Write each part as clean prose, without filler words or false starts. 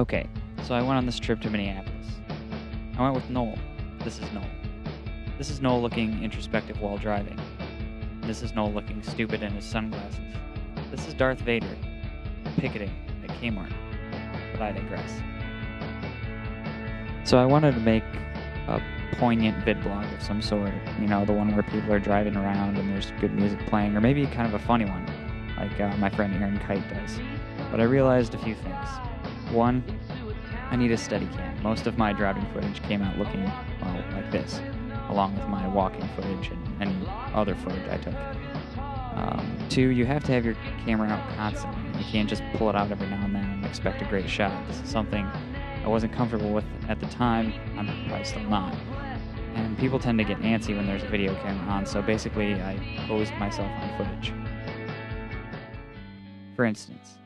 Okay, so I went on this trip to Minneapolis. I went with Noel. This is Noel. This is Noel looking introspective while driving. This is Noel looking stupid in his sunglasses. This is Darth Vader picketing at Kmart. But I digress. So I wanted to make a poignant vidblog of some sort. You know, the one where people are driving around and there's good music playing, or maybe kind of a funny one, like my friend Aaron Kite does. But I realized a few things. One, I need a Steadicam. Most of my driving footage came out looking, well, like this, along with my walking footage and any other footage I took. Two, you have to have your camera out constantly. You can't just pull it out every now and then and expect a great shot. This is something I wasn't comfortable with at the time. I'm probably still not. And people tend to get antsy when there's a video camera on, so basically I posed myself on footage. For instance,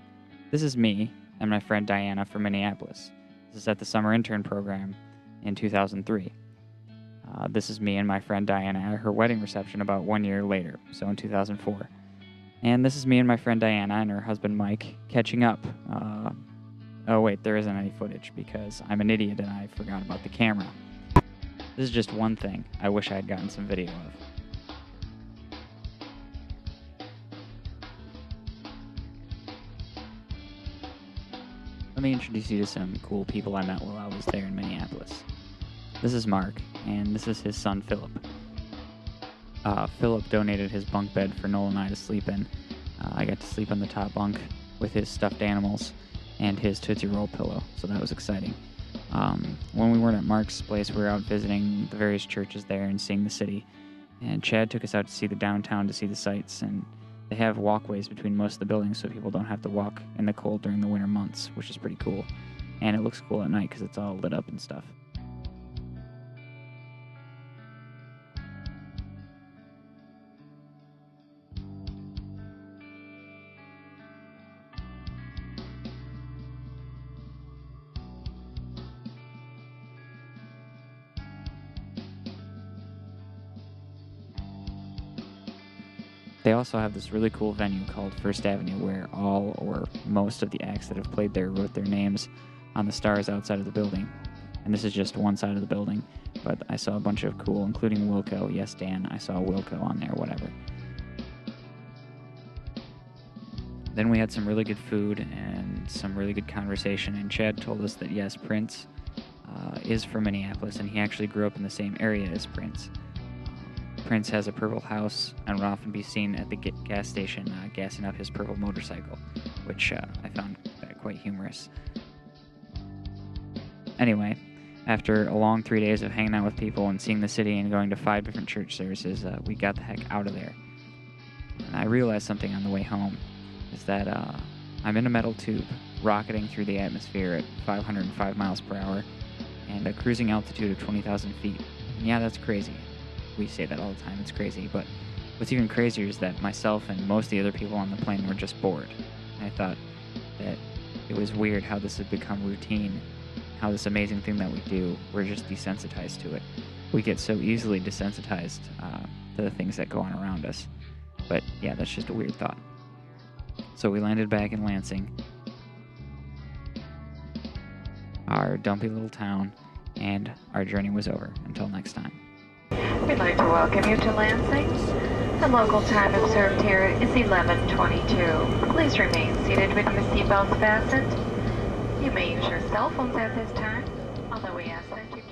this is me and my friend Diana from Minneapolis. This is at the summer intern program in 2003. This is me and my friend Diana at her wedding reception about 1 year later, so in 2004. And this is me and my friend Diana and her husband Mike catching up. Oh wait, there isn't any footage because I'm an idiot and I forgot about the camera. This is just one thing I wish I had gotten some video of. Let me introduce you to some cool people I met while I was there in Minneapolis. This is Mark, and this is his son Philip. Philip donated his bunk bed for Noel and I to sleep in. I got to sleep on the top bunk with his stuffed animals and his Tootsie Roll pillow, so that was exciting. When we weren't at Mark's place, we were out visiting the various churches there and seeing the city. And Chad took us out to see the downtown, to see the sights, and they have walkways between most of the buildings so people don't have to walk in the cold during the winter months, which is pretty cool. And it looks cool at night because it's all lit up and stuff. They also have this really cool venue called First Avenue where all or most of the acts that have played there wrote their names on the stars outside of the building. And this is just one side of the building, but I saw a bunch of cool, including Wilco. Yes, Dan, I saw Wilco on there, whatever. Then we had some really good food and some really good conversation, and Chad told us that yes, Prince is from Minneapolis, and he actually grew up in the same area as Prince. Prince has a purple house and would often be seen at the gas station gassing up his purple motorcycle, which I found quite humorous. Anyway, after a long 3 days of hanging out with people and seeing the city and going to 5 different church services, we got the heck out of there. And I realized something on the way home, is that I'm in a metal tube rocketing through the atmosphere at 505 miles per hour and a cruising altitude of 20,000 feet. And yeah, that's crazy. We say that all the time, it's crazy, but what's even crazier is that myself and most of the other people on the plane were just bored. And I thought that it was weird how this had become routine, how this amazing thing that we do, we're just desensitized to it. We get so easily desensitized to the things that go on around us. But yeah, that's just a weird thought. So we landed back in Lansing, our dumpy little town, and our journey was over. Until next time. We'd like to welcome you to Lansing. The local time observed here is 11:22. Please remain seated with your seatbelts fastened. You may use your cell phones at this time, although we ask that you